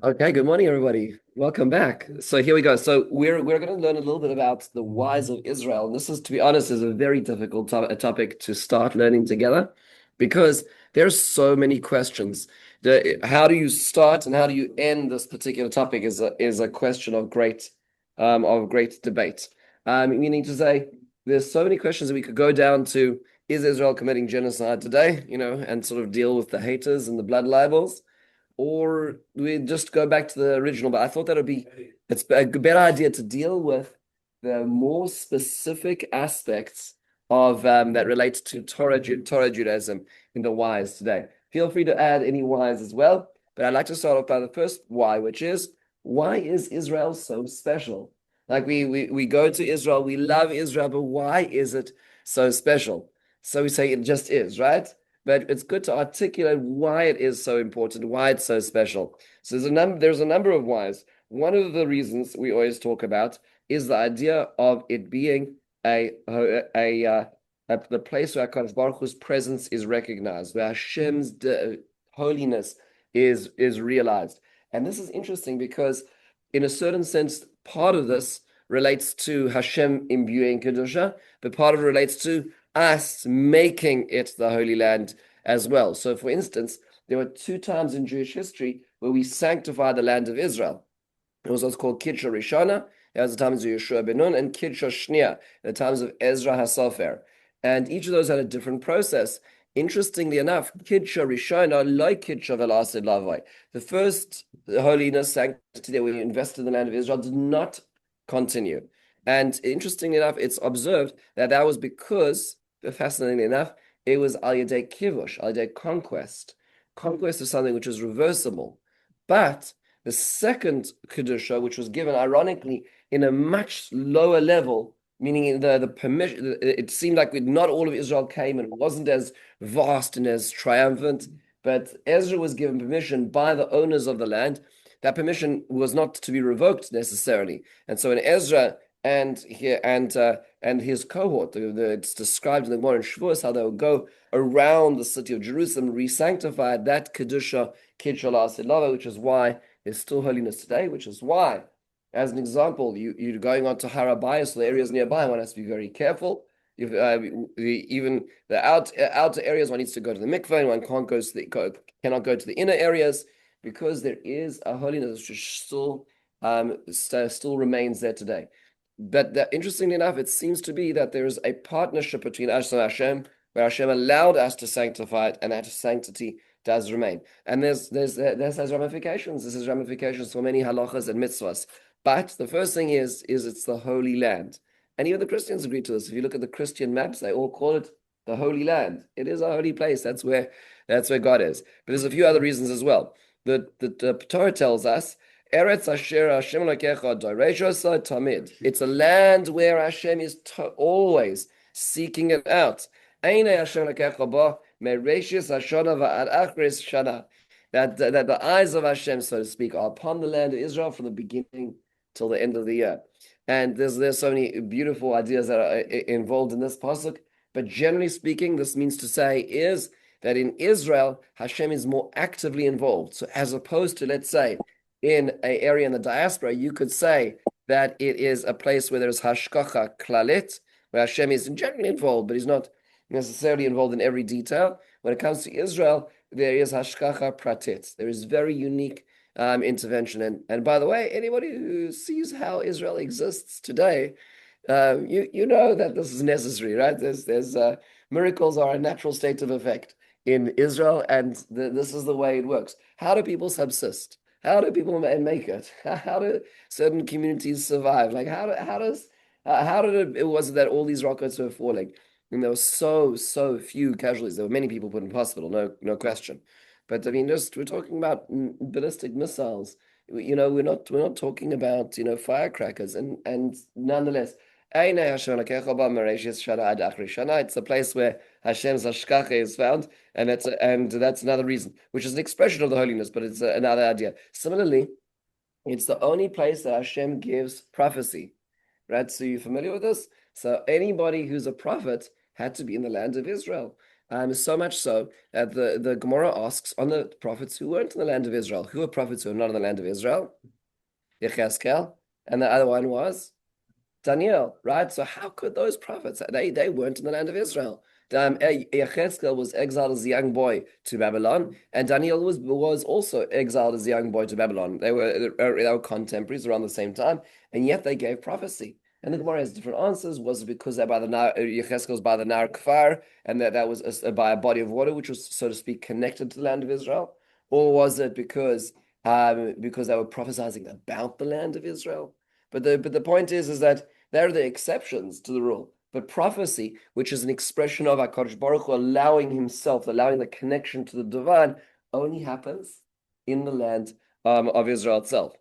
Okay, good morning, everybody. Welcome back. So here we go. So we're going to learn a little bit about the whys of Israel, and this is, to be honest, is a very difficult topic to start learning together because there's so many questions. How do you start and how do you end this particular topic is a question of great debate. Meaning to say, there's so many questions that we could go down to: is Israel committing genocide today? And sort of deal with the haters and the blood libels, or we just go back to the original. But I thought that would be it's a better idea to deal with the more specific aspects of that relates to Torah Judaism in the whys today. Feel free to add any whys as well. But I'd like to start off by the first why, which is, why is Israel so special? Like we go to Israel, we love Israel, but why is it so special? So we say it just is, right? But it's good to articulate why it is so important, why it's so special. So there's a number of whys. One of the reasons we always talk about is the idea of it being the place where HaKadosh Baruch Hu's presence is recognized, where Hashem's holiness is realized. And this is interesting because, in a certain sense, part of this relates to Hashem imbuing Kedusha, but part of it relates to us making it the Holy Land as well. So, for instance, there were two times in Jewish history where we sanctified the land of Israel. It was what's called Kidsha Rishana, that was the times of Yeshua ben Nun, and Kidsha Shnia, the times of Ezra HaSofer. And each of those had a different process. Interestingly enough, Kidsha Rishona, like Kidsha Velasid Lavai, the first holiness sanctity that we invested in the land of Israel did not continue. And interestingly enough, it's observed that that was because, fascinatingly enough, it was al yedei kivush, al yedei conquest. Conquest is something which is reversible. But the second kedusha, which was given ironically in a much lower level, meaning the permission, it seemed like not all of Israel came, and it wasn't as vast and as triumphant. But Ezra was given permission by the owners of the land. That permission was not to be revoked necessarily, and so in Ezra and his cohort, it's described in the Gemara in Shavuos how they would go around the city of Jerusalem, re-sanctify that kedusha, Kidsha La'asid, which is why there's still holiness today, which is why, as an example, you're going on to Harabayas, so the areas nearby, one has to be very careful. Even the outer areas, one needs to go to the mikveh, and one cannot go to the inner areas, because there is a holiness which still remains there today. But interestingly enough, it seems to be that there is a partnership between us and Hashem, where Hashem allowed us to sanctify it, and that sanctity does remain. And this has ramifications. This has ramifications for many halachas and mitzvahs. But the first thing is it's the Holy Land. And even the Christians agree to this. If you look at the Christian maps, they all call it the Holy Land. It is a holy place. That's where God is. But there's a few other reasons as well. The Torah tells us, Eretz Asher Hashem Elokecha Doreshos Tamid. It's a land where Hashem is always seeking it out. Eine Hashem Elokecha Ba Mereshis Hashana Va'ad Achris Shana. That the eyes of Hashem, so to speak, are upon the land of Israel from the beginning till the end of the year. And there's so many beautiful ideas that are involved in this pasuk. But generally speaking, this means to say is that in Israel, Hashem is more actively involved. So as opposed to, let's say, in an area in the diaspora, you could say that it is a place where there's hashkacha klalit, where Hashem is generally involved, but he's not necessarily involved in every detail. When it comes to Israel, there is hashkacha pratit. There is very unique intervention. And by the way, anybody who sees how Israel exists today, you know that this is necessary, right? There's miracles are a natural state of effect in Israel, and this is the way it works. How do people subsist? How do people make it? How do certain communities survive? Like how did it was that all these rockets were falling, and there were so few casualties. There were many people put in hospital, no question. But I mean, we're talking about ballistic missiles. We're not talking about firecrackers, and nonetheless. It's the place where Hashem's hashkacha is found, and that's another reason, which is an expression of the holiness, but it's another idea. Similarly, it's the only place that Hashem gives prophecy, right? So you're familiar with this? So anybody who's a prophet had to be in the land of Israel. So much so that the Gemara asks on the prophets who weren't in the land of Israel. Who are prophets who are not in the land of Israel? Yechezkel, and the other one was Daniel, right? So how could those prophets? They weren't in the land of Israel. Yechezkel was exiled as a young boy to Babylon, and Daniel was also exiled as a young boy to Babylon. They were contemporaries around the same time, and yet they gave prophecy. And the Gemara has different answers. Was it because they're by the Yechezkel's by the Nar Kfar, and that was by a body of water, which was, so to speak, connected to the land of Israel, or was it because they were prophesying about the land of Israel? But the point is that they're the exceptions to the rule. But prophecy, which is an expression of HaKadosh Baruch Hu allowing himself, allowing the connection to the divine, only happens in the land of Israel itself.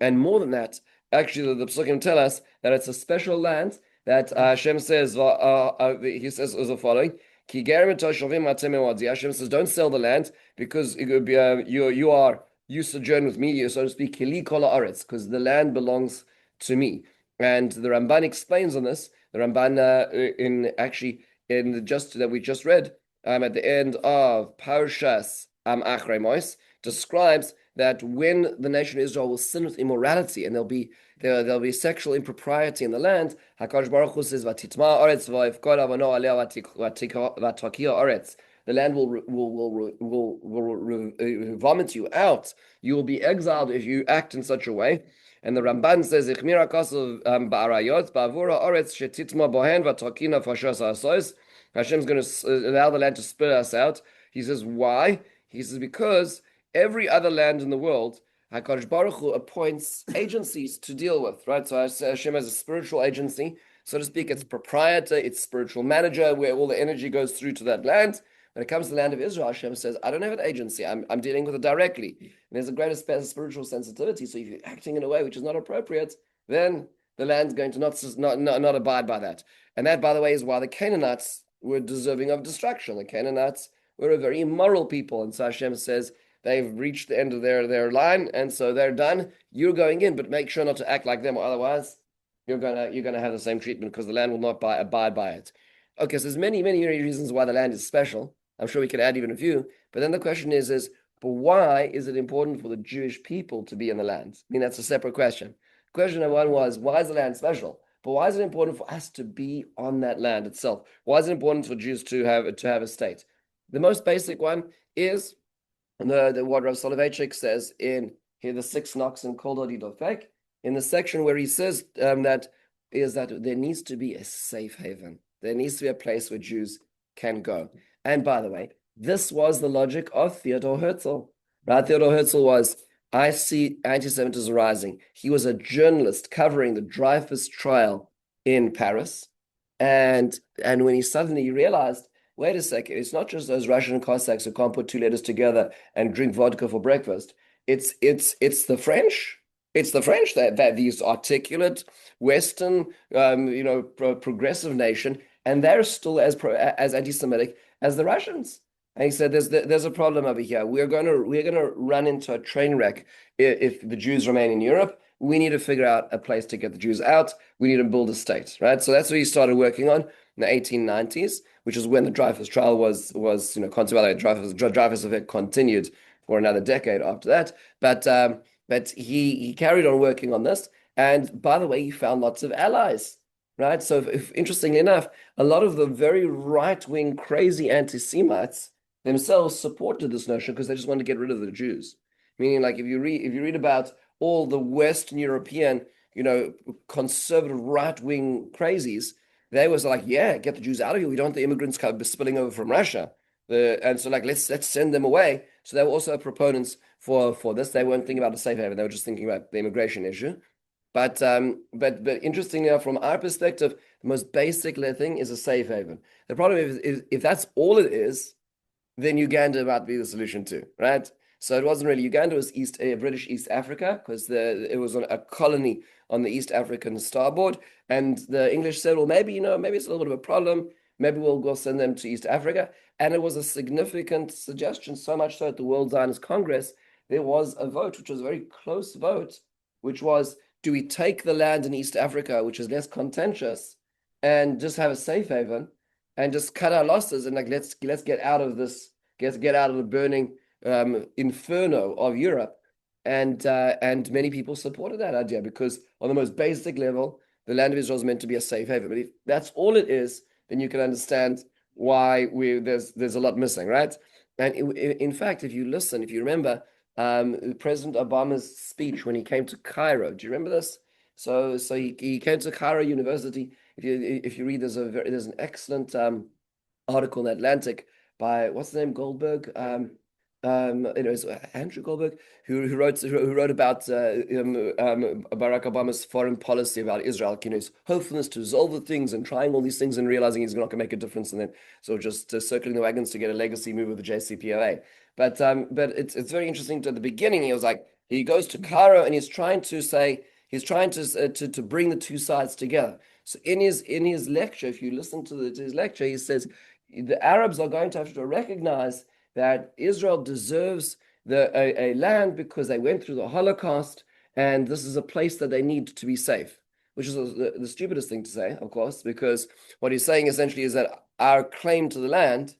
And more than that, actually, the Psukim tell us that it's a special land that Hashem says, he says as the following, Ki Hashem says, don't sell the land because it could be, you sojourn with me, so to speak, because the land belongs to me. And the Ramban explains on this. The Ramban in the just that we just read at the end of Parshas Achrei Mos describes that when the nation of Israel will sin with immorality and there'll be sexual impropriety in the land, HaKadosh Baruch Hu says Vatitma Oretz v'Yifkod Avono Aleh V'Takia Oretz. The land will vomit you out. You will be exiled if you act in such a way. And the Ramban says, "Ichmira kasav ba'arayot ba'avura oretz shetitma bohen v'takina fashos asos." Hashem's going to allow the land to spit us out. He says, why? He says because every other land in the world, HaKadosh Baruch Hu appoints agencies to deal with, right? So Hashem has a spiritual agency, so to speak. It's proprietor, it's spiritual manager, where all the energy goes through to that land. When it comes to the land of Israel, Hashem says, I don't have an agency. I'm dealing with it directly. And there's a greater spiritual sensitivity. So if you're acting in a way which is not appropriate, then the land's going to not abide by that. And that, by the way, is why the Canaanites were deserving of destruction. The Canaanites were a very immoral people. And so Hashem says, they've reached the end of their line, and so they're done. You're going in, but make sure not to act like them, or otherwise you're gonna have the same treatment because the land will not abide by it. Okay, so there's many reasons why the land is special. I'm sure we could add even a few. But then the question is, but why is it important for the Jewish people to be in the land? I mean, that's a separate question. Question number one was, why is the land special? But why is it important for us to be on that land itself? Why is it important for Jews to have a state? The most basic one is what Rav Soloveitchik says in here, the 6 knocks in Kol Dodi Dofek, in the section where he says that there needs to be a safe haven. There needs to be a place where Jews can go. And by the way, this was the logic of Theodor Herzl. Right? Theodor Herzl was, I see anti-Semitism rising. He was a journalist covering the Dreyfus trial in Paris. And when he suddenly realized, wait a second, it's not just those Russian Cossacks who can't put 2 letters together and drink vodka for breakfast. It's the French. It's the French that these articulate Western, progressive nation, and they're still as anti-Semitic as the Russians. And he said, "There's a problem over here. We're gonna run into a train wreck if the Jews remain in Europe. We need to figure out a place to get the Jews out. We need to build a state, right?" So that's what he started working on in the 1890s, which is when the Dreyfus trial was contemplated. Dreyfus effect continued for another decade after that. But he carried on working on this, and by the way, he found lots of allies. Right. So, interestingly enough, a lot of the very right-wing, crazy anti-Semites themselves supported this notion because they just wanted to get rid of the Jews. Meaning, like if you read about all the Western European, conservative right-wing crazies, they was like, yeah, get the Jews out of here. We don't want the immigrants spilling over from Russia. And so, like, let's send them away. So they were also proponents for this. They weren't thinking about a safe haven. They were just thinking about the immigration issue. But interestingly enough, from our perspective, the most basic thing is a safe haven. The problem is if that's all it is, then Uganda might be the solution too, right? So it wasn't really Uganda; it was British East Africa, because it was a colony on the East African starboard, and the English said, well, maybe it's a little bit of a problem. Maybe we'll go send them to East Africa, and it was a significant suggestion. So much so at the World Zionist Congress, there was a vote, which was a very close vote, which was, do we take the land in East Africa, which is less contentious, and just have a safe haven? and just cut our losses and like let's get out of this, get out of the burning inferno of Europe. And many people supported that idea because on the most basic level, the land of Israel is meant to be a safe haven. But if that's all it is, then you can understand why there's a lot missing, right? And in fact, if you remember President Obama's speech when he came to Cairo, do you remember this? So he came to Cairo University. If you read, there's an excellent article in the Atlantic by what's the name, Goldberg, it's Andrew Goldberg, who wrote about Barack Obama's foreign policy about Israel, his hopefulness to resolve the things and trying all these things and realizing he's not going to make a difference, and then sort of just circling the wagons to get a legacy move with the JCPOA. But it's very interesting. At the beginning, he was like, he goes to Cairo and he's trying to bring the two sides together. So in his lecture, if you listen to his lecture, he says the Arabs are going to have to recognize that Israel deserves a land because they went through the Holocaust, and this is a place that they need to be safe, which is the stupidest thing to say, of course, because what he's saying essentially is that our claim to the land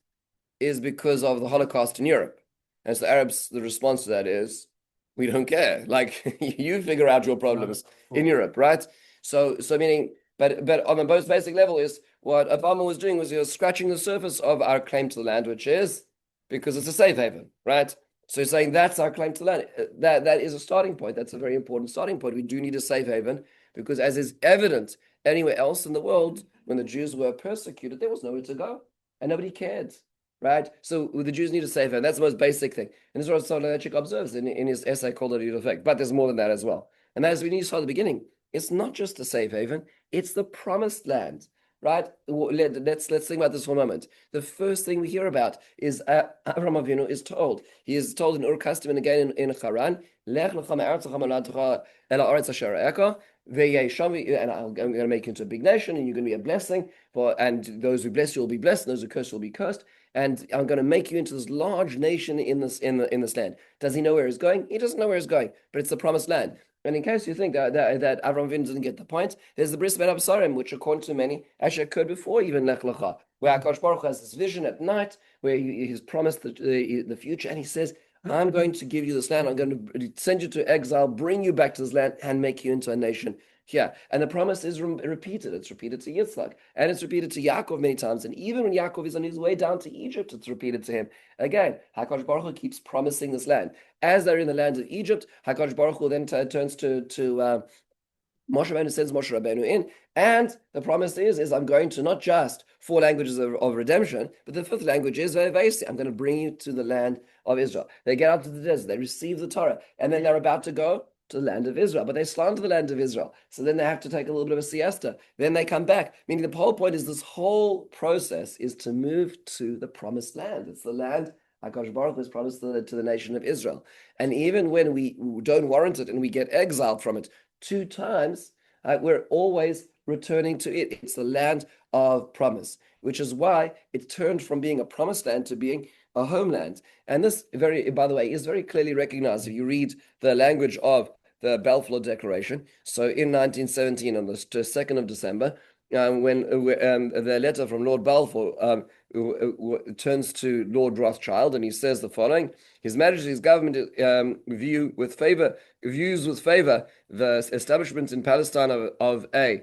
is because of the Holocaust in Europe. And so the Arabs, the response to that is, we don't care. Like, you figure out your problems in Europe, right? So meaning, but on the most basic level is what Obama was doing was he was scratching the surface of our claim to the land, which is because it's a safe haven, right? So he's saying that's our claim to the land. That is a starting point. That's a very important starting point. We do need a safe haven because, as is evident anywhere else in the world, when the Jews were persecuted, there was nowhere to go and nobody cared, right? So the Jews need a safe haven. That's the most basic thing. And this is what Soloveitchik observes in his essay called The Real Effect. But there's more than that as well. And that is, we need to start at the beginning. It's not just a safe haven, it's the promised land. Right? Let's think about this for a moment. The first thing we hear about is Avraham Avinu is told. He is told in Ur Kasdim and again in Haran, Lech lecha me'aretzecha me'ladcha el ha'aretz asher ara'eka, and I'm going to make you into a big nation, and you're going to be a blessing. And those who bless you will be blessed, and those who curse you will be cursed. And I'm going to make you into this large nation in this land. Does he know where he's going? He doesn't know where he's going, but it's the promised land. And in case you think that Avraham Avinu didn't get the point, there's the Bris Ben Absarim, which according to many actually occurred before even Lech Lecha, where HaKadosh Baruch Hu has this vision at night where he's promised the future, and he says, I'm going to give you this land, I'm going to send you to exile, bring you back to this land, and make you into a nation here. And the promise is repeated. It's repeated to Yitzchak, and it's repeated to Yaakov many times. And even when Yaakov is on his way down to Egypt, it's repeated to him. Again, HaKadosh Baruch Hu keeps promising this land. As they're in the land of Egypt, HaKadosh Baruch Hu then turns to Moshe Rabbeinu, sends Moshe Rabbeinu in, and the promise is I'm going to not just 4 languages of redemption, but the 5th language is Ve'evesi. I'm going to bring you to the land of Israel. They get out to the desert, they receive the Torah, and then they're about to go to the land of Israel, but they slander the land of Israel. So then they have to take a little bit of a siesta. Then they come back. Meaning the whole point is this whole process is to move to the promised land. It's the land HaKadosh Baruch Hu has promised to the nation of Israel. And even when we don't warrant it and we get exiled from it 2 times, we're always returning to it. It's the land of promise, which is why it turned from being a promised land to being a homeland. And this, by the way, is very clearly recognized if you read the language of the Balfour Declaration. So in 1917, on the 2nd of December, when the letter from Lord Balfour turns to Lord Rothschild, and he says the following: His Majesty's government views with favor the establishment in Palestine of a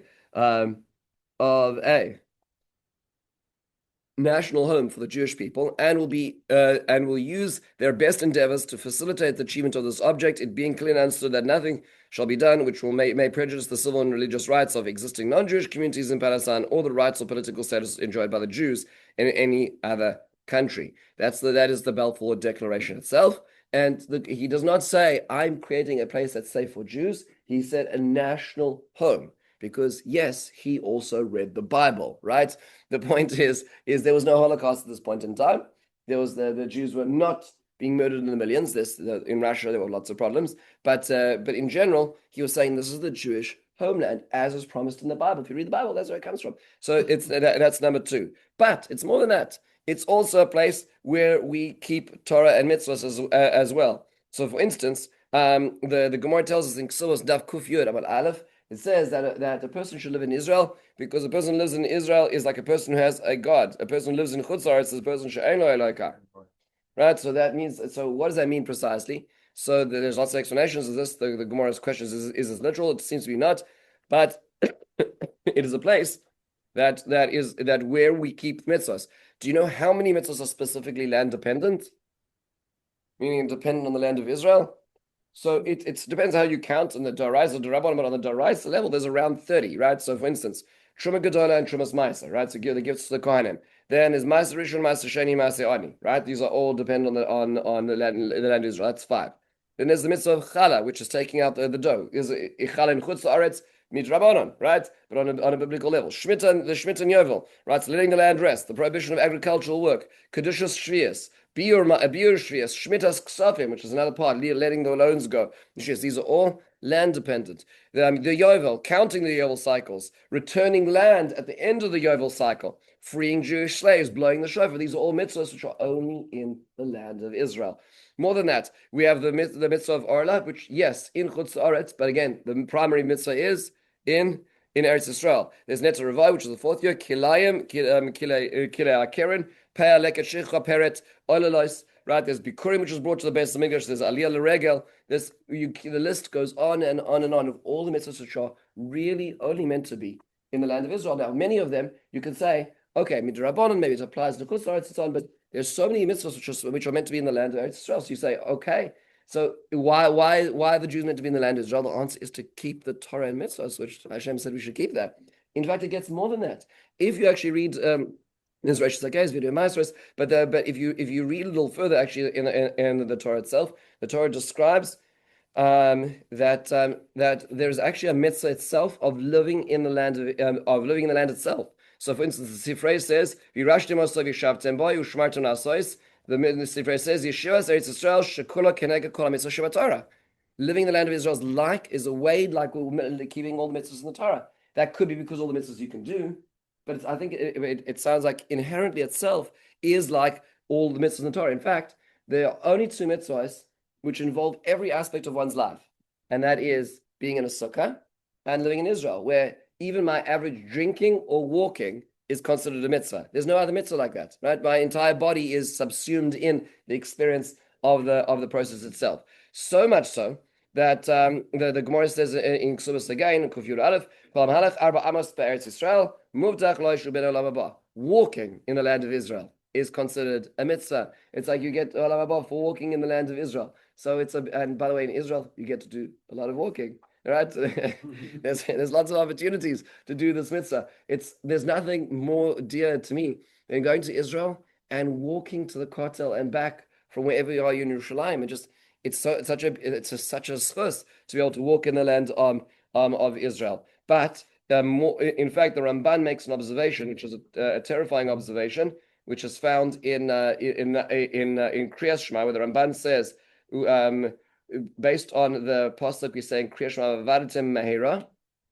national home for the Jewish people, and will use their best endeavors to facilitate the achievement of this object, it being clearly understood that nothing shall be done which may prejudice the civil and religious rights of existing non-Jewish communities in Palestine or the rights or political status enjoyed by the Jews in any other country. That is the Balfour Declaration itself. And he does not say, I'm creating a place that's safe for Jews. He said a national home. Because yes, he also read the Bible, right? The point is there was no Holocaust at this point in time. There was the Jews were not being murdered in the millions. In Russia there were lots of problems, but in general, he was saying this is the Jewish homeland as was promised in the Bible. If you read the Bible, that's where it comes from. So that's number 2. But it's more than that. It's also a place where we keep Torah and mitzvahs as well. So, for instance, the Gemara tells us in Ksuvos Daf Kuf Yud Amud Aleph It says that a person should live in Israel because a person who lives in Israel is like a person who has a God. A person who lives in Chutz La'aretz is a person she'eino Eloka. Right? So that means, so what does that mean precisely? So there's lots of explanations of this. The Gemara's question is this literal? It seems to be not, but it is a place that where we keep mitzvahs. Do you know how many mitzvahs are specifically land dependent? Meaning dependent on the land of Israel? So it depends how you count on the Daraisa, Darabon, but on the Daraisa level, there's around 30, right? So for instance, Truma Gedola and Trumas Maisa, right? So give the gifts to the Kohanim. Then is Maisa Rishon, Maisa Sheni, Maisa Ani, right? These are all dependent on the land of Israel. That's 5. Then there's the mitzvah of Chala, which is taking out the dough. Is Chala in Chutz La'aretz, midrabanon, right? But on a biblical level. The Shemitah and Yovel, right? So letting the land rest, the prohibition of agricultural work, Kedushas Shvias, Biur Shvias, Shmitas Ksafim, which is another part, letting the loans go. These are all land dependent. The Yovel, counting the Yovel cycles, returning land at the end of the Yovel cycle, freeing Jewish slaves, blowing the shofar. These are all mitzvahs which are only in the land of Israel. More than that, we have the mitzvah of Orla, which, yes, in Chutz La'aretz, but again, the primary mitzvah is in Eretz Yisrael. There's Netzah Revai, which is the 4th year, Kilayim, Kilei Akeren, Peah Leket Shecha Peret, Olalois, right? There's Bikurim, which was brought to the Beis Hamikdash. There's Aliyah L'Regel. The list goes on and on and on of all the mitzvahs which are really only meant to be in the land of Israel. Now, many of them, you can say, okay, midrabanan, maybe it applies to Chutz La'aretz and so on, but there's so many mitzvahs which are meant to be in the land of Israel. So you say, okay, so why are the Jews meant to be in the land of Israel? The answer is to keep the Torah and mitzvahs, which Hashem said we should keep that. In fact, it gets more than that. If you actually read this Reish Sakai's video Maasros, but if you read a little further, actually in the Torah itself, the Torah describes that there's actually a mitzvah itself of living in the land itself. So, for instance, the Sifrei says, "Virashtem osav yishavtem bo ushmartem nasois." The Sifrei says, "Yeshua Eretz Yisrael shekula keneged kol mitzvah sheba Torah." Living in the land of Israel is a way like keeping all the mitzvahs in the Torah. That could be because all the mitzvahs you can do, but I think it sounds like inherently itself is like all the mitzvahs in the Torah. In fact, there are only 2 mitzvahs which involve every aspect of one's life, and that is being in a sukkah and living in Israel, where even my average drinking or walking is considered a mitzvah. There's no other mitzvah like that, right? My entire body is subsumed in the experience of the process itself. So much so that the Gemara says in Ksubas again, Kufyur Aleph, walking in the land of Israel is considered a mitzvah. It's like you get Olam Haba for walking in the land of Israel. So and by the way, in Israel, you get to do a lot of walking. Right? There's lots of opportunities to do this mitzvah. There's nothing more dear to me than going to Israel and walking to the Kotel and back from wherever you are in Yerushalayim. It's such a schus to be able to walk in the land of Israel. But in fact, the Ramban makes an observation, which is a terrifying observation, which is found in Kriyas Shema, where the Ramban says, based on the pasuk we say in Kriya Shema V'avadatem Mehera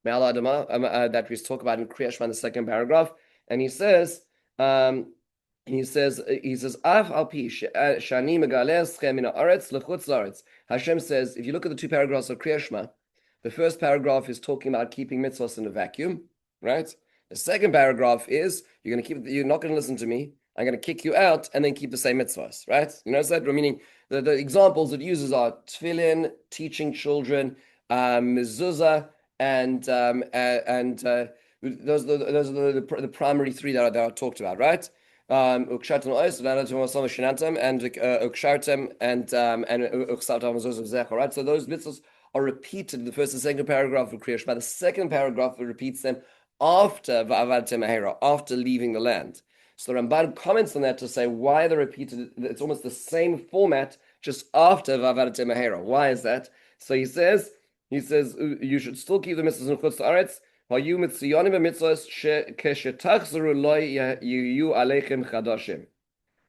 Me'al Adama that we talk about in Kriya Shema in the 2nd paragraph, and he says Av al pi shani megaleh eschem min haaretz lechutz laaretz. Hashem says, if you look at the 2 paragraphs of Kriya Shema, the first paragraph is talking about keeping mitzvahs in a vacuum, right? The 2nd paragraph is you're not going to listen to me. I'm going to kick you out and then keep the same mitzvahs, right? You know that? Meaning the examples it uses are tefillin, teaching children, mezuzah, and those are the primary 3 that are talked about, right? Ukshartem ois, and ukshartem and uksartem mezuzah zecher, right? So those mitzvahs are repeated in the 1st and 2nd paragraph of Kriya Shema. The 2nd paragraph repeats them after Va'avadtem Mehera, after leaving the land. So the Ramban comments on that to say why they're repeated. It's almost the same format, just after Va'avadatem Mehera. Why is that? So he says you should still keep the mitzvahs in Chutz La'aretz. Hayu mitziyonim b'mitzvahs keshetachzeru lo yiyu aleichem chadashim. He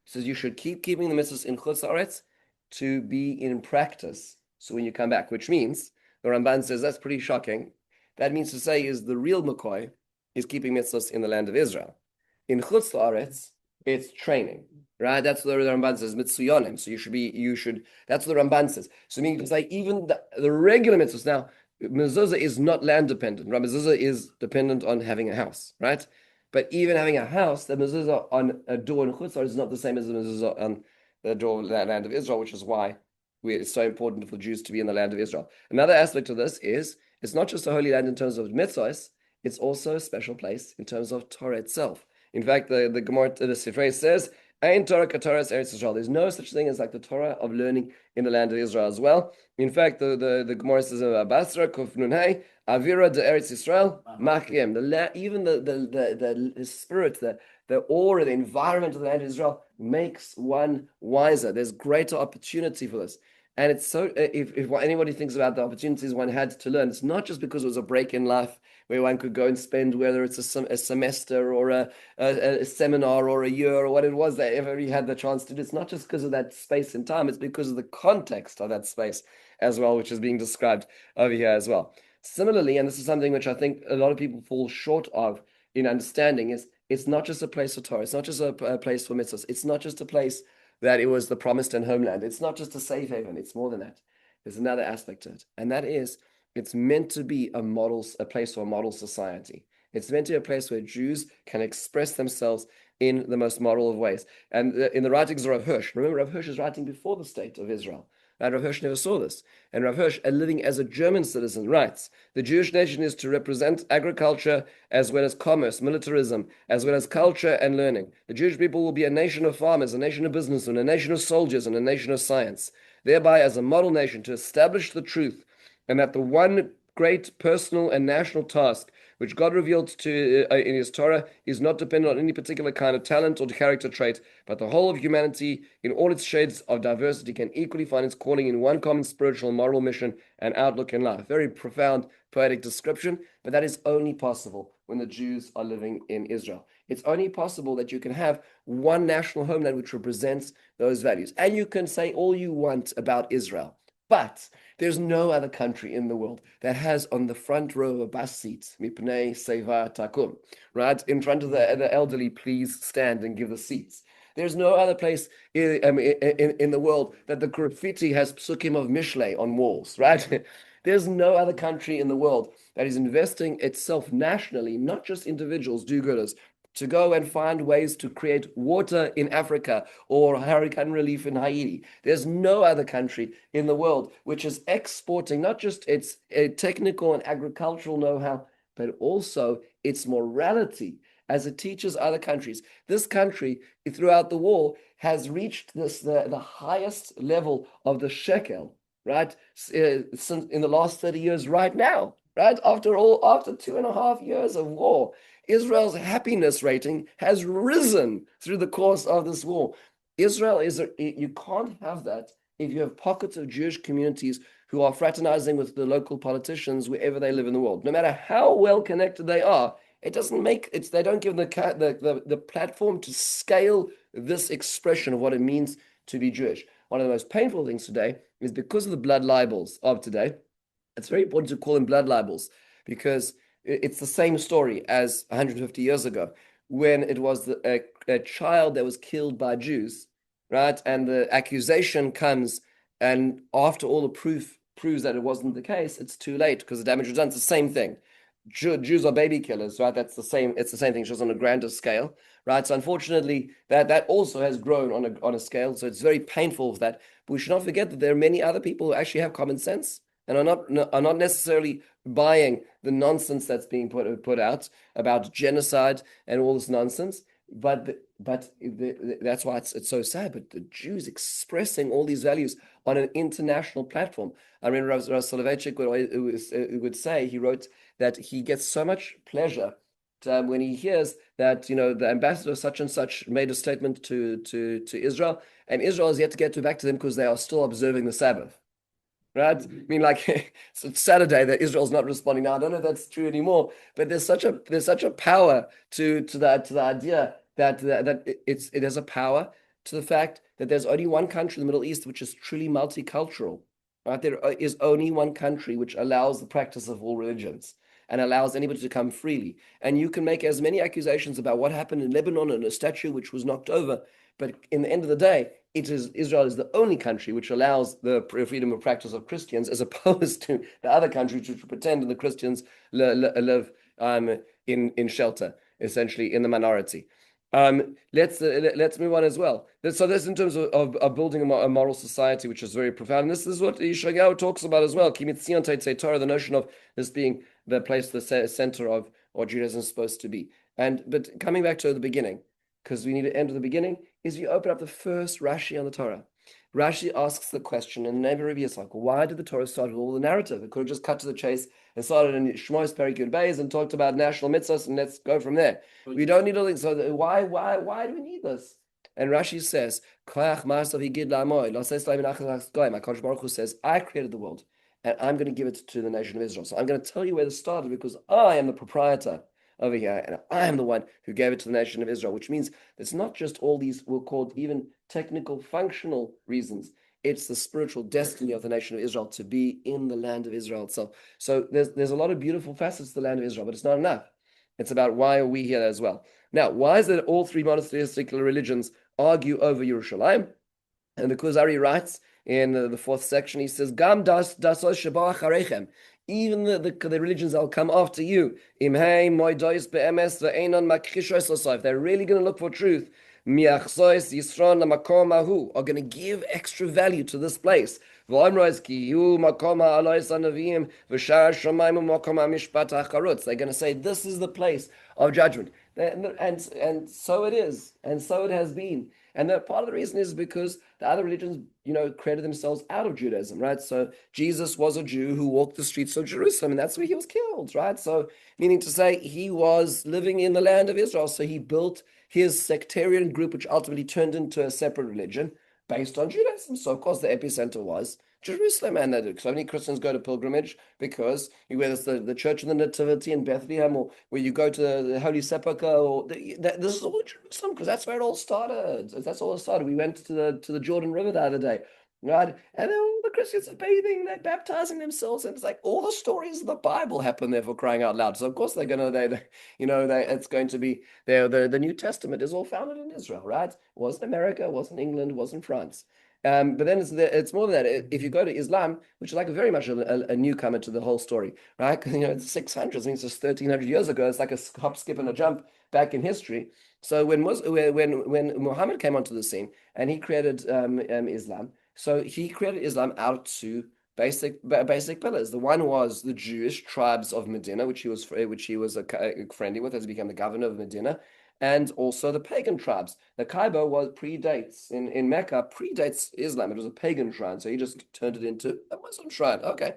says you should keep keeping the mitzvahs in Chutz La'aretz to be in practice. So when you come back, which means the Ramban says that's pretty shocking. That means to say is the real McCoy is keeping mitzvahs in the land of Israel. In Chutz La'aretz, it's training, right? That's what the Ramban says, mitzuyonim. So you should. That's what the Ramban says. So meaning to say even the regular mitzvahs. Now, mezuzah is not land dependent, right? Mezuzah is dependent on having a house, right? But even having a house, the mezuzah on a door in Chutzar is not the same as the mezuzah on the door of the land of Israel, which is why it's so important for Jews to be in the land of Israel. Another aspect of this is it's not just a holy land in terms of mitzvahs, it's also a special place in terms of Torah itself. In fact, the Gemara, the Sifrei says, Ein Torah k'Torah Eretz Yisrael. There's no such thing as like the Torah of learning in the land of Israel as well. In fact, the Gemara says, Basra Kuf Nun Hey, Avira de Eretz Yisrael, Machiem. Even the spirit, the aura, the environment of the land of Israel makes one wiser. There's greater opportunity for this. And it's so, if anybody thinks about the opportunities one had to learn, it's not just because it was a break in life where one could go and spend, whether it's a semester or a seminar or a year or what it was that ever he had the chance to do. It's not just because of that space and time, it's because of the context of that space as well, which is being described over here as well. Similarly, and this is something which I think a lot of people fall short of in understanding, is it's not just a place for Torah, it's not just a place for mitzvahs, it's not just a place that it was the promised and homeland. It's not just a safe haven, it's more than that. There's another aspect to it, and that is it's meant to be a place for a model society. It's meant to be a place where Jews can express themselves in the most moral of ways. And in the writings of Rav Hirsch, remember Rav Hirsch is writing before the state of Israel. And Rav Hirsch never saw this. And Rav Hirsch, living as a German citizen, writes, the Jewish nation is to represent agriculture as well as commerce, militarism, as well as culture and learning. The Jewish people will be a nation of farmers, a nation of businessmen, a nation of soldiers, and a nation of science, thereby as a model nation to establish the truth, and that the one great personal and national task which God revealed to in His Torah is not dependent on any particular kind of talent or character trait, but the whole of humanity in all its shades of diversity can equally find its calling in one common spiritual and moral mission and outlook in life. Very profound poetic description, but that is only possible when the Jews are living in Israel. It's only possible that you can have one national homeland which represents those values. And you can say all you want about Israel, but there's no other country in the world that has on the front row of a bus seat, Mipnei Seva Takum, right? In front of the elderly, please stand and give the seats. There's no other place in the world that the graffiti has psukim of Mishlei on walls, right? There's no other country in the world that is investing itself nationally, not just individuals, do-gooders, to go and find ways to create water in Africa or hurricane relief in Haiti. There's no other country in the world which is exporting not just its technical and agricultural know-how, but also its morality as it teaches other countries. This country, throughout the war, has reached the highest level of the shekel, right? Since in the last 30 years, right now, right? After 2.5 years of war, Israel's happiness rating has risen through the course of this war. Israel you can't have that if you have pockets of Jewish communities who are fraternizing with the local politicians wherever they live in the world. No matter how well connected they are, they don't give them the platform to scale this expression of what it means to be Jewish. One of the most painful things today is because of the blood libels of today. It's very important to call them blood libels because it's the same story as 150 years ago when it was a child that was killed by Jews, right? And the accusation comes, and after all the proof proves that it wasn't the case, it's too late because the damage was done. It's the same thing. Jews are baby killers, right? It's the same thing, just on a grander scale, right? So unfortunately, that also has grown on a scale. So it's very painful for that. But we should not forget that there are many other people who actually have common sense and are not necessarily buying the nonsense that's being put out about genocide and all this nonsense. But that's why it's so sad. But the Jews expressing all these values on an international platform. I mean, Rav Soloveitchik would say, he wrote that he gets so much pleasure when he hears that the ambassador such and such made a statement to Israel, and Israel has yet to get back to them because they are still observing the Sabbath. Right? I mean, like it's Saturday that Israel's not responding. Now I don't know if that's true anymore, but there's such a power to the idea that it has a power to the fact that there's only one country in the Middle East which is truly multicultural. Right? There is only one country which allows the practice of all religions and allows anybody to come freely. And you can make as many accusations about what happened in Lebanon and a statue which was knocked over, but in the end of the day, Israel is the only country which allows the freedom of practice of Christians, as opposed to the other countries which pretend the Christians live in shelter, essentially in the minority. Let's move on as well. So this in terms of building a moral society, which is very profound. And this is what Yeshayahu talks about as well. Torah, the notion of this being the place, the center of what Judaism is supposed to be. But coming back to the beginning, because we need to end at the beginning, is you open up the first Rashi on the Torah. Rashi asks the question in the name of Rabbi Yitzchak, why did the Torah start with all the narrative? It could have just cut to the chase and started in Shmos Perikut Beis and talked about national mitzvahs, and let's go from there. We don't need all these. So why do we need this? And Rashi says, HaKadosh Baruch Hu says, I created the world, and I'm going to give it to the nation of Israel. So I'm going to tell you where this started, because I am the proprietor over here, and I am the one who gave it to the nation of Israel, which means it's not just all these we're called even technical, functional reasons. It's the spiritual destiny of the nation of Israel to be in the land of Israel itself. So there's a lot of beautiful facets to the land of Israel, but it's not enough. It's about why are we here as well. Now, why is it all three monotheistic religions argue over Yerushalayim? And the Kuzari writes in the fourth section, he says, Gam das sheba acharechem. Even the religions that will come after you, they're really going to look for truth, are going to give extra value to this place. They're going to say, this is the place of judgment. And so it is, and so it has been. And that part of the reason is because the other religions, created themselves out of Judaism, right? So Jesus was a Jew who walked the streets of Jerusalem, and that's where he was killed, right? So meaning to say he was living in the land of Israel. So he built his sectarian group, which ultimately turned into a separate religion based on Judaism. So of course the epicenter was Jerusalem, and so many Christians go to pilgrimage because whether it's the Church of the Nativity in Bethlehem, or where you go to the Holy Sepulchre, or this is all Jerusalem, because that's where it all started. That's all it started. We went to the Jordan River the other day, right? And then all the Christians are bathing, they're baptizing themselves, and it's like all the stories of the Bible happen there, for crying out loud. So of course they're gonna, it's going to be the New Testament is all founded in Israel, right? It wasn't America, it wasn't England, it wasn't France. But then it's more than that. If you go to Islam, which is like very much a newcomer to the whole story, right? Because it's 600, I mean, it's just 1,300 years ago. It's like a hop, skip, and a jump back in history. So when Muhammad came onto the scene and he created Islam, so he created Islam out of two basic pillars. The one was the Jewish tribes of Medina, which he was friendly with as he became the governor of Medina, and also the pagan tribes. The Kaaba predates in Mecca, predates Islam. It was a pagan shrine, so he just turned it into a Muslim shrine. Okay,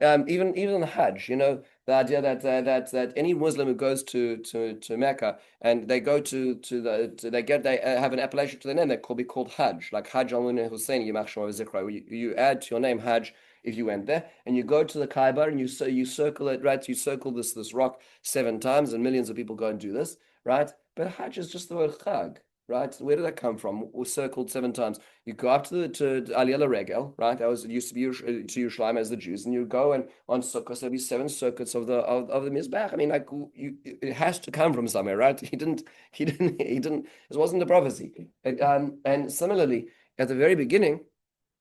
even the Hajj, the idea that any Muslim who goes to Mecca and they go they have an appellation to their name, be called Hajj, like Hajj al-Hussein, you add to your name Hajj if you went there, and you go to the Kaaba and you circle it, right? You circle this rock 7 times, and millions of people go and do this, right? But Hajj is just the word Chag, right? Where did that come from? We're circled 7 times. You go up to Aliyah Regel, right? It used to be to Yerushalayim as the Jews, and you go and on Sukkot there'll be 7 circuits of the Mizbach. I mean, it has to come from somewhere, right? He didn't. This wasn't a prophecy. And similarly, at the very beginning,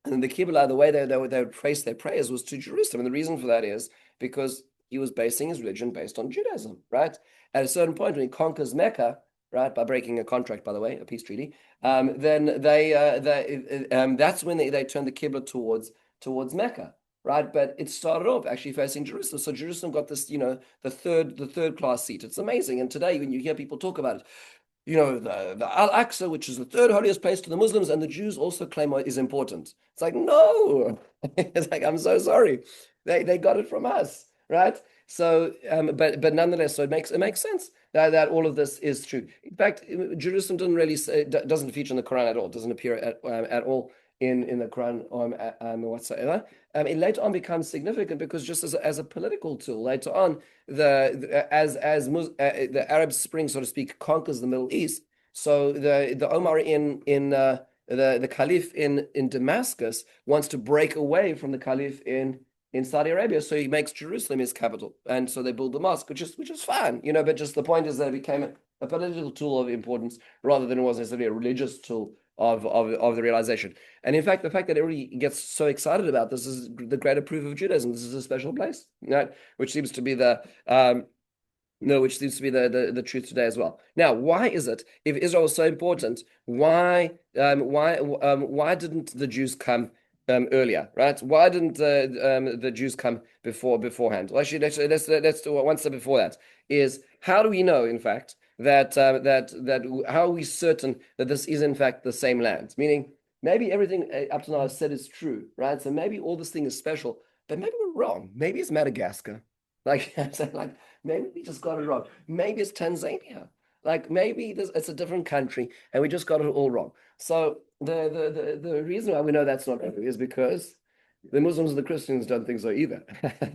and the Qibla, the way they would trace their prayers was to Jerusalem, and the reason for that is because he was basing his religion based on Judaism, right? At a certain point, when he conquers Mecca, right, by breaking a contract, by the way, a peace treaty, then that's when they turned the Qibla towards Mecca, right? But it started off actually facing Jerusalem. So Jerusalem got this, the third class seat. It's amazing. And today, when you hear people talk about it, the Al-Aqsa, which is the third holiest place to the Muslims, and the Jews also claim is important. It's like, no, it's like, I'm so sorry. They got it from us, right? So, but nonetheless, so it makes sense that all of this is true. In fact, Jerusalem doesn't feature in the Quran at all. It doesn't appear at all in the Quran whatsoever. It later on becomes significant because just as a political tool, later on, as the Arab Spring, so to speak, conquers the Middle East. So the Omar the Caliph in Damascus wants to break away from the Caliph in Saudi Arabia, so he makes Jerusalem his capital, and so they build the mosque, which is fine, But just the point is that it became a political tool of importance rather than it was necessarily a religious tool of the realization. And in fact, the fact that everybody gets so excited about this is the greater proof of Judaism. This is a special place, right? Which seems to be the no, which seems to be the truth today as well. Now, why is it, if Israel was so important, why didn't the Jews come earlier, right? Why didn't the Jews come beforehand? Well, actually, let's do one step before that. Is how do we know, in fact, that how are we certain that this is in fact the same land? Meaning, maybe everything up to now I've said is true, right? So maybe all this thing is special, but maybe we're wrong. Maybe it's Madagascar. Like, like maybe we just got it wrong. Maybe it's Tanzania. Like maybe it's a different country and we just got it all wrong. So the reason why we know that's not true is because the Muslims and the Christians don't think so either,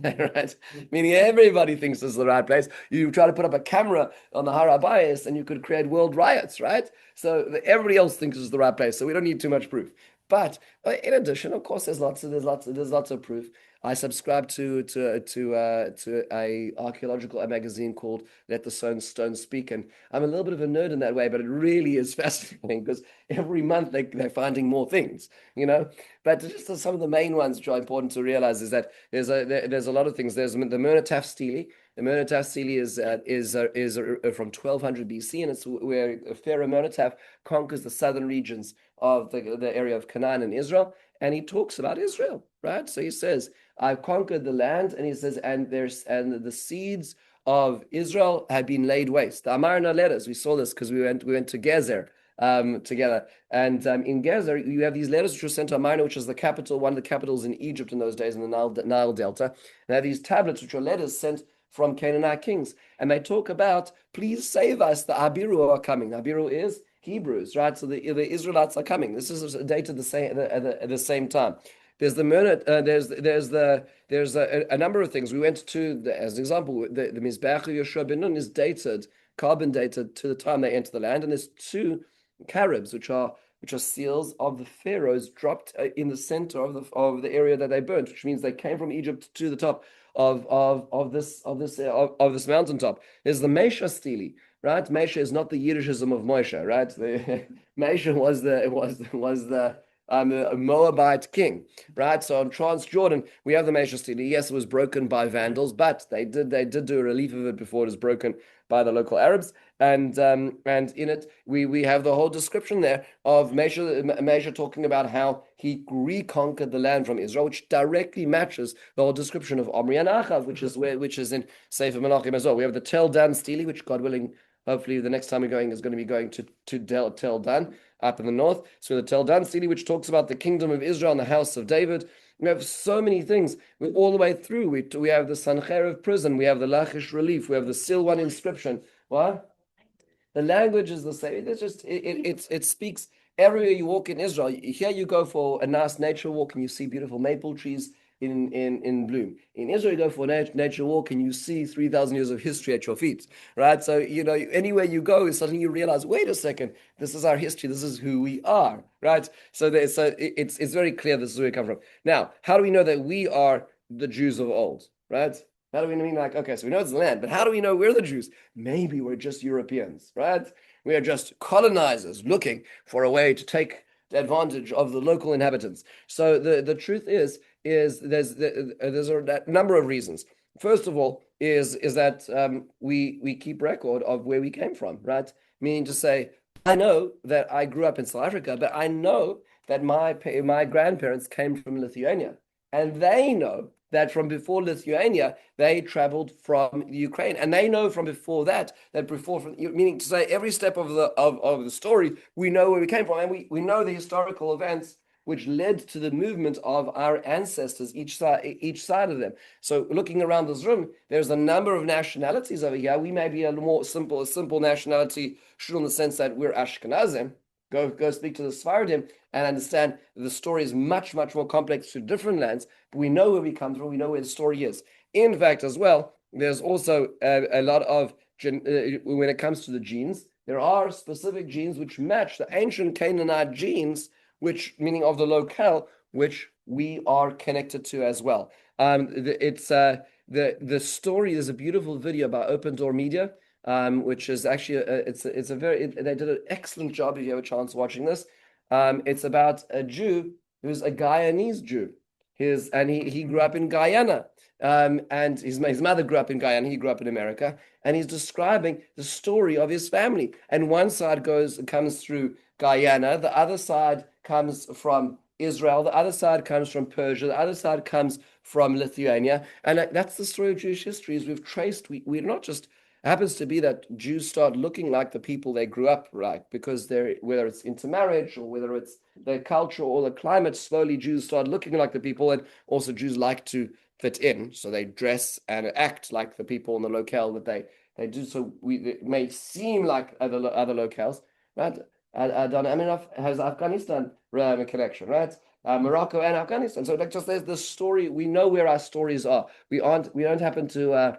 right? Meaning everybody thinks this is the right place. You try to put up a camera on the Har HaBayis and you could create world riots, right? So everybody else thinks this is the right place. So we don't need too much proof. But in addition, of course, there's lots of proof. I subscribe to a archaeological magazine called Let the Stone Speak, and I'm a little bit of a nerd in that way, but it really is fascinating because every month they're finding more things, you know. But just some of the main ones which are important to realize is that there's a lot of things. There's the Mernataf Stele. The Mernataf Stele is from 1200 BC, and it's where Pharaoh Mernataf conquers the southern regions of the area of Canaan and Israel, and he talks about Israel, right? So he says, I've conquered the land, and he says, and the seeds of Israel had been laid waste. The Amarna letters, we saw this because we went to Gezer together, and in Gezer you have these letters which were sent to Amarna, which is the capital, one of the capitals in Egypt in those days in the Nile Delta. And they have these tablets which are letters sent from Canaanite kings, and they talk about, please save us, the Abiru are coming. The Abiru is Hebrews, right? So the Israelites are coming. This is dated at the same time. There's the Mernat, there's a number of things. We went to, as an example, the Mizbeach of Yeshua ben Nun is dated, carbon dated to the time they enter the land, and there's two caribs which are seals of the pharaohs dropped in the center of the area that they burnt, which means they came from Egypt to the top of this mountaintop. There's the Mesha Stele, right? Mesha is not the Yiddishism of Moshe, right? The Mesha was the a Moabite king, right? So on Transjordan, we have the Mesha Stele. Yes, it was broken by Vandals, but they did do a relief of it before it was broken by the local Arabs. And in it, we have the whole description there of Mesha talking about how he reconquered the land from Israel, which directly matches the whole description of Omri and Achav, which is in Sefer Menachem as well. We have the Tel Dan Stele, which God willing, hopefully the next time we're going is going to be going to Tel Dan up in the north. So the Tel Dan Stele, which talks about the kingdom of Israel and the house of David. We have so many things all the way through. We have the Sancheiriv prison, we have the Lachish relief, we have the Silwan inscription. What? The language is the same. It's just it speaks everywhere you walk in Israel. Here you go for a nice nature walk and you see beautiful maple trees in bloom. In Israel, you go for a nature walk and you see 3,000 years of history at your feet, right? So anywhere you go, suddenly you realize, wait a second, this is our history. This is who we are, right? So it's very clear this is where we come from. Now, how do we know that we are the Jews of old, right? How do we mean, like, okay, so we know it's the land, but how do we know we're the Jews? Maybe we're just Europeans, right? We are just colonizers looking for a way to take advantage of the local inhabitants. So the truth is there's a number of reasons. First of all, is that we keep record of where we came from, right? Meaning to say, I know that I grew up in South Africa, but I know that my grandparents came from Lithuania, and they know that from before Lithuania, they traveled from Ukraine. And they know from before that meaning to say every step of the story, we know where we came from. And we know the historical events which led to the movement of our ancestors, each side of them. So looking around this room, there's a number of nationalities over here. We may be a more simple nationality, in the sense that we're Ashkenazim. Go speak to the Sephardim and understand the story is much, much more complex to different lands, but we know where we come from, we know where the story is. In fact, as well, there's also a lot of, when it comes to the genes, there are specific genes which match the ancient Canaanite genes, which, meaning of the locale, which we are connected to as well. The story, there's a beautiful video by Open Door Media, which is actually they did an excellent job if you have a chance watching this. It's about a Jew who's a Guyanese Jew. He grew up in Guyana. And his mother grew up in Guyana. He grew up in America, and he's describing the story of his family. And one side comes through Guyana, the other side comes from Israel, the other side comes from Persia, the other side comes from Lithuania, and that's the story of Jewish history. Is we've traced. We're not just happens to be that Jews start looking like the people they grew up like because they're whether it's intermarriage or whether it's their culture or the climate. Slowly, Jews start looking like the people, and also Jews like to fit in, so they dress and act like the people in the locale that they do. So it may seem like other locales, right? I don't. I mean, has Afghanistan a connection, right? Morocco and Afghanistan. So like, just there's the story. We know where our stories are. We don't happen to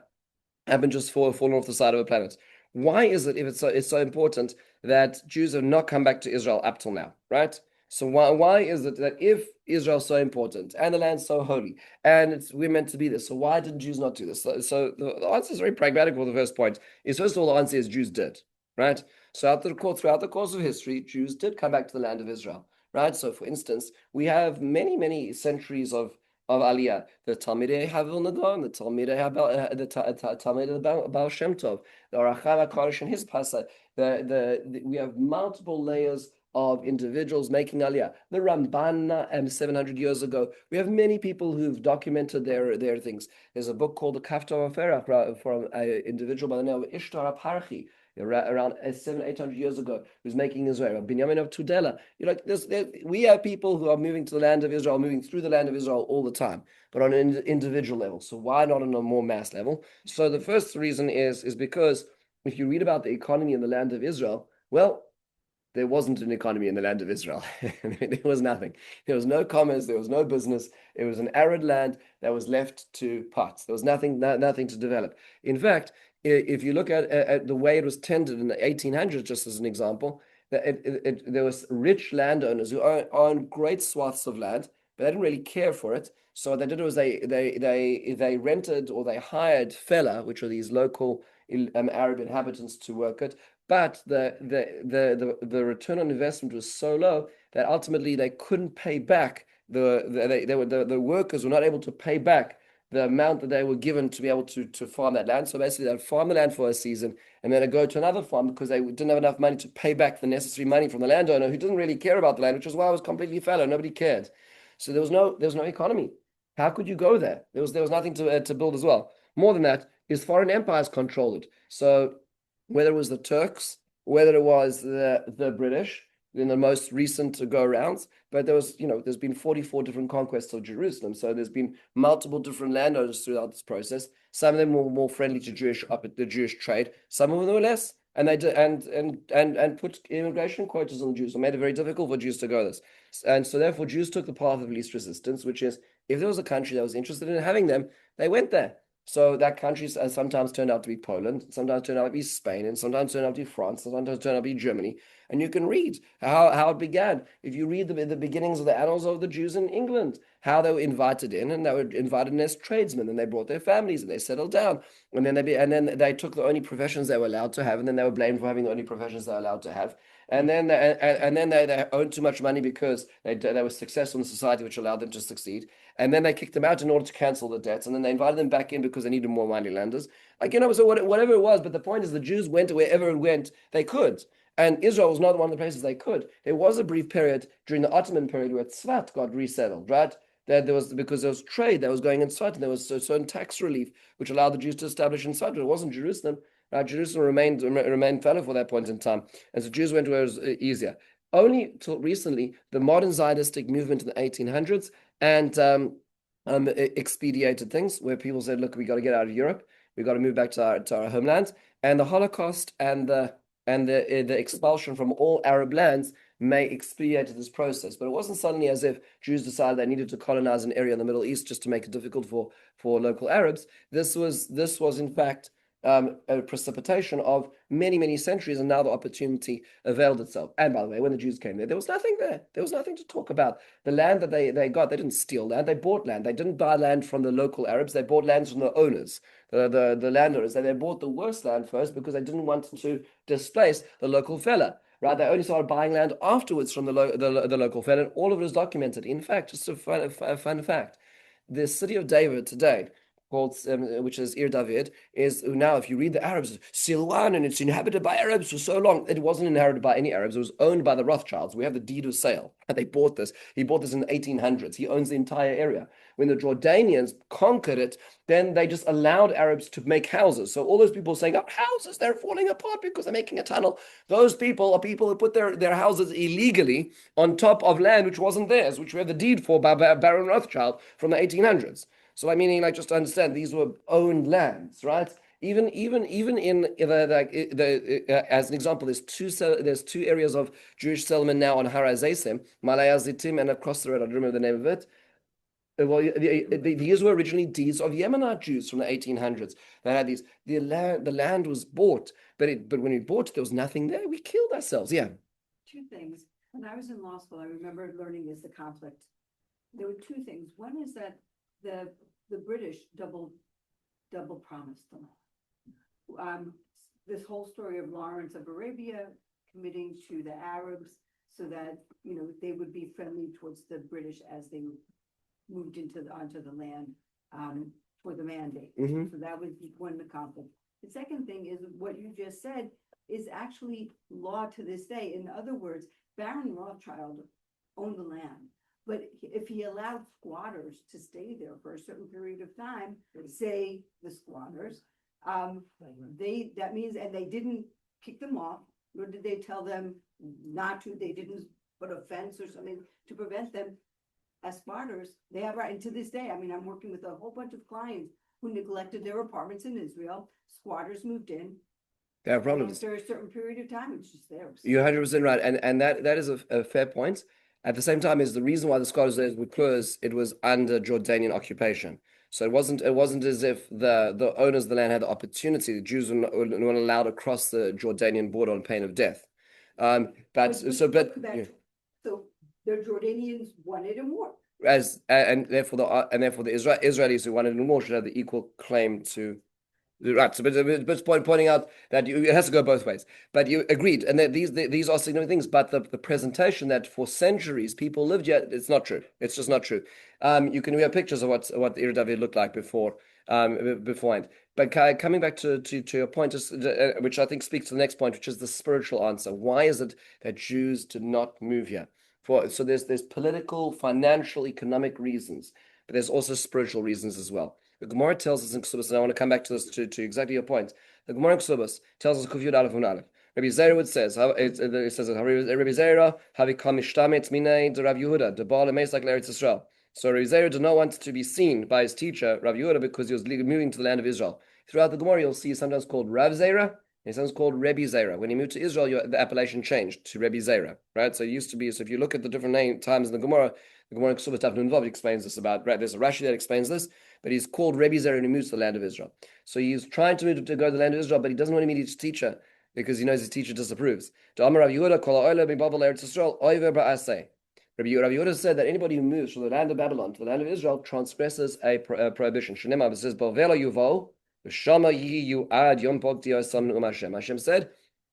happen just fallen off the side of a planet. Why is it if it's so important that Jews have not come back to Israel up till now, right? So why is it that if Israel's so important and the land's so holy and we're meant to be this, so why did Jews not do this? So the answer is very pragmatic. For the first point is, first of all, the answer is Jews did, right? So throughout the course of history, Jews did come back to the land of Israel, right? So for instance, we have many centuries of Aliyah, the Talmidei Havil Nagon, the Talmidei Baal Shem Tov, the Aracham HaKadosh and his Pasa. We have multiple layers of individuals making Aliyah. The Ramban 700 years ago. We have many people who've documented their things. There's a book called the Kaftar Aferach from an individual by the name of Ishtar Parchi, around 800 years ago, who's making Israel. Binyamin of Tudela. We have people who are moving to the land of Israel, moving through the land of Israel all the time, but on an individual level. So why not on a more mass level? So the first reason is because if you read about the economy in the land of Israel, well, there wasn't an economy in the land of Israel. There was nothing. There was no commerce. There was no business. It was an arid land that was left to pots. There was nothing to develop. In fact, if you look at the way it was tended in the 1800s, just as an example, there was rich landowners who owned great swaths of land, but they didn't really care for it. So what they did was they rented or they hired fela, which are these local Arab inhabitants, to work it. But the return on investment was so low that ultimately they couldn't pay back the workers were not able to pay back the amount that they were given to be able to farm that land. So basically, they'd farm the land for a season and then they'd go to another farm because they didn't have enough money to pay back the necessary money from the landowner who didn't really care about the land, which is why it was completely fallow. Nobody cared. So there was no economy. How could you go there? There was nothing to build as well. More than that, is foreign empires controlled it. So whether it was the Turks, whether it was the British in the most recent go-arounds, but there's been 44 different conquests of Jerusalem. So there's been multiple different landowners throughout this process. Some of them were more friendly to the Jewish trade. Some of them were less, and they did and put immigration quotas on the Jews, and made it very difficult for Jews to go this. And so therefore, Jews took the path of least resistance, which is if there was a country that was interested in having them, they went there. So that country sometimes turned out to be Poland, sometimes turned out to be Spain, and sometimes turned out to be France, and sometimes turned out to be Germany. And you can read how it began. If you read the beginnings of the annals of the Jews in England, how they were invited in, and they were invited in as tradesmen, and they brought their families, and they settled down, and then they took the only professions they were allowed to have, and then they were blamed for having the only professions they were allowed to have. And then they owned too much money because they were successful in society, which allowed them to succeed. And then they kicked them out in order to cancel the debts. And then they invited them back in because they needed more money lenders. So whatever it was. But the point is the Jews went wherever it went, they could. And Israel was not one of the places they could. There was a brief period during the Ottoman period where Tzfat got resettled, right? Because there was trade that was going in Tzfat, and there was certain tax relief which allowed the Jews to establish in Tzfat. But it wasn't Jerusalem. Jerusalem remained fallow for that point in time. And so Jews went where it was easier. Only till recently, the modern Zionistic movement in the 1800s and expedited things where people said, look, we got to get out of Europe. We got to move back to our homeland. And the Holocaust and the expulsion from all Arab lands may expedite this process. But it wasn't suddenly as if Jews decided they needed to colonize an area in the Middle East just to make it difficult for local Arabs. This was in fact a precipitation of many centuries, and now the opportunity availed itself. And by the way, when the Jews came there was nothing there. There was nothing to talk about. The land that they got, they didn't steal land, they bought land. They didn't buy land from the local Arabs, they bought lands from the owners, the landowners. And they bought the worst land first because they didn't want to displace the local fella. right? They only started buying land afterwards from the local Fed, and all of it is documented. In fact, just a fun fact, the city of David today, called which is Ir David, is now, if you read the Arabs, Silwan, and it's inhabited by Arabs for so long. It wasn't inherited by any Arabs. It was owned by the Rothschilds. We have the deed of sale. They bought this. He bought this in the 1800s. He owns the entire area. When the Jordanians conquered it, then they just allowed Arabs to make houses. So all those people saying, oh, houses, they're falling apart because they're making a tunnel. Those people are people who put their houses illegally on top of land which wasn't theirs, which we have the deed for by Baron Rothschild from the 1800s. So I mean, like, just to understand, these were owned lands, right? Even in as an example, there's two areas of Jewish settlement now on Har HaZeisim, Malaya Zitim, and across the road, I don't remember the name of it. Well, these were originally deeds of Yemenite Jews from the 1800s. They had these. The land was bought, but when we bought it, there was nothing there. We killed ourselves. Yeah. Two things. When I was in law school, I remember learning the conflict. There were two things. One is that the British double promised them. This whole story of Lawrence of Arabia committing to the Arabs so that they would be friendly towards the British as they moved onto the land for the mandate. Mm-hmm. So that was one, the conflict. The second thing is what you just said is actually law to this day. In other words, Baron Rothschild owned the land, but if he allowed squatters to stay there for a certain period of time, say the squatters, that means, and they didn't kick them off, nor did they tell them not to. They didn't put a fence or something to prevent them. As squatters, they have right. And to this day, I mean, I'm working with a whole bunch of clients who neglected their apartments in Israel. Squatters moved in. They have problems. After a certain period of time, it's just theirs. You're 100% right, and that is a fair point. At the same time, is the reason why the squatters were closed. It was under Jordanian occupation, so it wasn't as if the owners of the land had the opportunity. The Jews were not allowed across the Jordanian border on pain of death. So the Jordanians wanted it more. And therefore the Israelis who wanted it more should have the equal claim to. Right, so but pointing out that it has to go both ways. But you agreed, and that these are significant things. But the presentation that for centuries people lived here, it's not true. It's just not true. We have pictures of what Ir David looked like beforehand. But coming back to your point, which I think speaks to the next point, which is the spiritual answer. Why is it that Jews did not move here? So there's political, financial, economic reasons, but there's also spiritual reasons as well. The Gemara tells us in Ksubas, and I want to come back to this to exactly your point. The Gemara in Ksubas tells us Kufyud Aleph and Aleph. Rabbi Zera says, it says, Rabbi Zera, Havi Kam Mishtametz Minei de Rav Yehuda, de Baal Emes like Eretz Yisrael. So Rabbi Zera did not want to be seen by his teacher, Rav Yehuda, because he was moving to the land of Israel. Throughout the Gemara, you'll see sometimes called Rav Zera, and sometimes called Rebbe Zera. When he moved to Israel, the appellation changed to Rebbe Zera, right? So it used to be, so if you look at the different times in the Gemara in Ksubas Daf Nun Vav explains this about, right? There's a Rashi that explains this, but he's called Rebbe Zera and he moves to the land of Israel. So he's trying to move to go to the land of Israel, but he doesn't want to meet his teacher because he knows his teacher disapproves. Rabbi Yehuda said that anybody who moves from the land of Babylon to the land of Israel transgresses a prohibition. It says, Hashem said,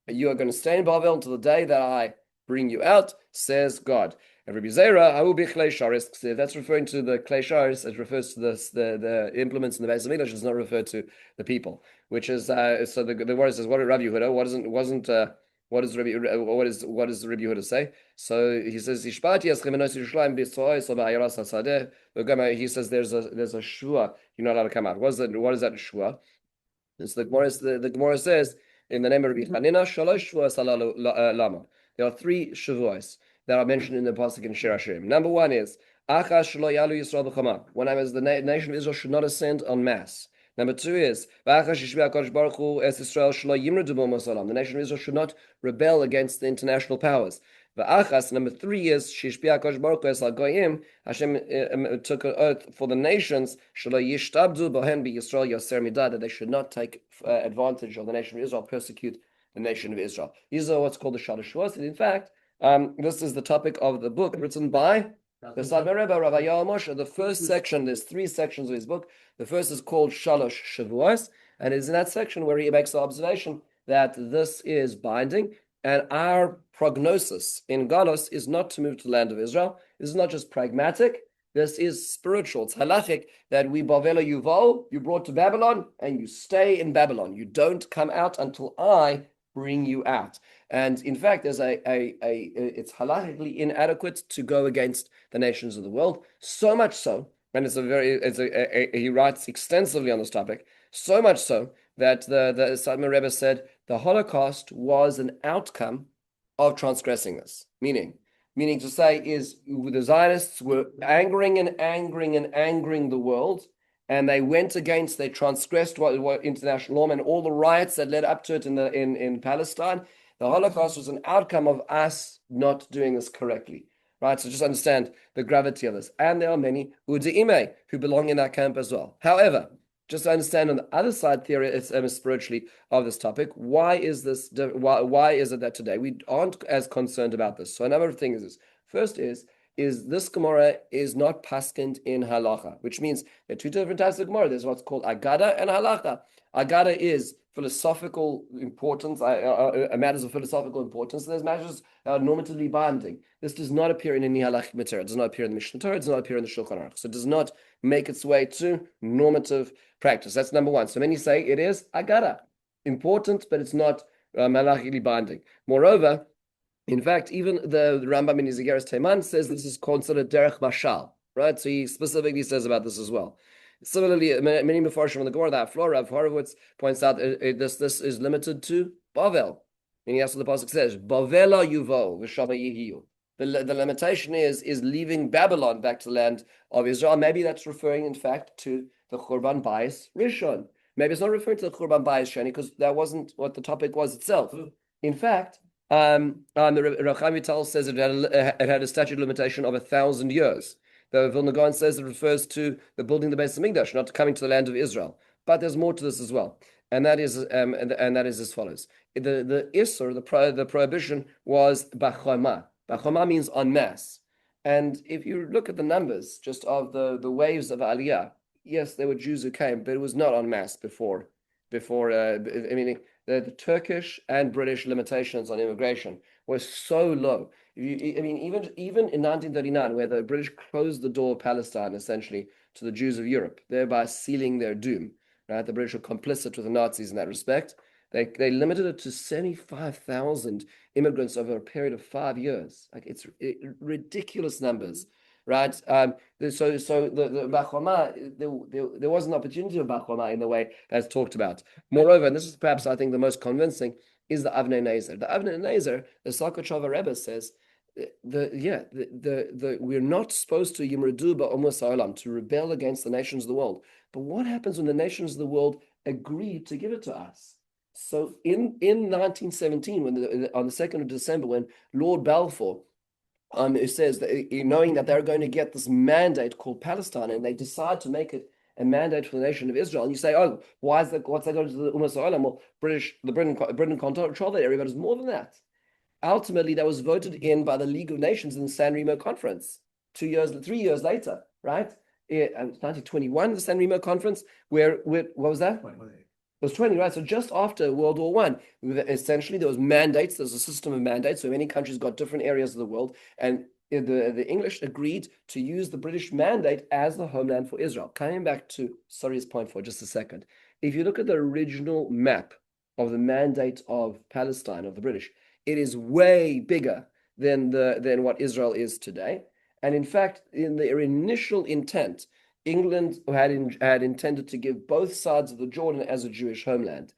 you are going to stay in Bavel until the day that I bring you out, says God. And Rabbi Zera, I will be Klei Sharis. If that's referring to the Klei Sharis, it refers to the implements in the Beis Hamikdash. Does not refer to the people. Which is so the word says, what did Rabbi Yehuda? What does Rabbi Yehuda say? So he says, he says there's a shua. You're not allowed to come out. What is that shua? It's the Gemara says in the name of Rabbi Chanina, shalosh shuas lama. There are three shavuos that are mentioned in the pasuk in Shir Hashirim. Number one is Achash shelo yalu Yisrael b'chama. One is the nation of Israel should not ascend en masse. Number two is V'achash yishvei HaKadosh Baruch Hu es Yisrael shelo yimredu bo mosalam. The nation of Israel should not rebel against the international powers. V'achas, number three is Shishpia HaKadosh Baruch Hu es al-goyim. Hashem took an oath for the nations shelo yishtabdu bohen b'Yisrael yoser midah, that they should not take advantage of the nation of Israel, persecute the nation of Israel. These are what's called the Shalosh Shavuos. And in fact, this is the topic of the book written by the Sadmei Rebbe, Rabbi Yael Moshe. The first section, there's three sections of his book. The first is called Shalosh Shavuos, and it's in that section where he makes the observation that this is binding, and our prognosis in Galos is not to move to the land of Israel. This is not just pragmatic. This is spiritual. It's halachic that we bavela yuval, you brought to Babylon, and you stay in Babylon. You don't come out until I bring you out. And in fact, there's it's halachically inadequate to go against the nations of the world. So much so, and he writes extensively on this topic. So much so that the Satmar Rebbe said the Holocaust was an outcome of transgressing this. Meaning to say is the Zionists were angering the world, and they transgressed what international law and all the riots that led up to it in Palestine. The Holocaust was an outcome of us not doing this correctly. Right, so just understand the gravity of this. And there are many Udeime who belong in that camp as well. However, just to understand on the other side, spiritually of this topic, why is this? Why is it that today we aren't as concerned about this? So a number of things is first is this Gemara is not paskind in halacha, which means there are two different types of Gemara. There's what's called agada and halacha. Agada is philosophical importance, matters of philosophical importance. There's matters that are normatively binding. This does not appear in any halachic material. It does not appear in the Mishnah Torah. It does not appear in the Shulchan Aruch. So it does not make its way to normative practice. That's number one. So many say it is agada, important, but it's not halachically binding. Moreover, in fact, even the Rambam in Izigeres Teiman says this is considered derech mashal, right? So he specifically says about this as well. Similarly, many Mefarshim on the Gemara, that Flora of Horowitz points out this is limited to Bavel. And that's what the pasuk says, Bavela yuvo v'shama yihiyu. The limitation is leaving Babylon back to the land of Israel. Maybe that's referring, in fact, to the Churban Bayis Rishon. Maybe it's not referring to the Churban Bayis Sheni because that wasn't what the topic was itself. In fact, the Rav Chaim Vital says it had a statute of limitation of 1,000 years. The Vilna Gaon says it refers to the building the Beis Hamikdash, not coming to the land of Israel. But there's more to this as well, and that is as follows: the Isur, the prohibition was bachoma. Bachoma means en masse, and if you look at the numbers just of the waves of Aliyah, yes, there were Jews who came, but it was not en masse before. The Turkish and British limitations on immigration were so low. Even in 1939, where the British closed the door of Palestine essentially to the Jews of Europe, thereby sealing their doom. Right, the British were complicit with the Nazis in that respect. They limited it to 75,000 immigrants over a period of 5 years. Like it's ridiculous numbers. Right, so the bachoma, there was an opportunity of bachoma in the way that's talked about. Moreover, and this is perhaps I think the most convincing, is the Avnei Nezer. The Avnei Nezer, the Sakachava Rebbe says, we're not supposed to yimredu ba'omus ha'olam, to rebel against the nations of the world. But what happens when the nations of the world agree to give it to us? So in 1917, on the 2nd of December, when Lord Balfour who says that knowing that they're going to get this mandate called Palestine, and they decide to make it a mandate for the nation of Israel, and you say, "Oh, what's that going to the Ummah Sa'olam?" Well, Britain can't control that area, but it's more than that. Ultimately, that was voted in by the League of Nations in the San Remo Conference 3 years later, right? In 1921, the San Remo Conference, where what was that? It was 20, right? So just after World War I, essentially there was mandates. There's a system of mandates. So many countries got different areas of the world, and the English agreed to use the British mandate as the homeland for Israel. Coming back to Sari's point for just a second, if you look at the original map of the mandate of Palestine of the British, it is way bigger than what Israel is today. And in fact, in their initial intent, England had intended to give both sides of the Jordan as a Jewish homeland.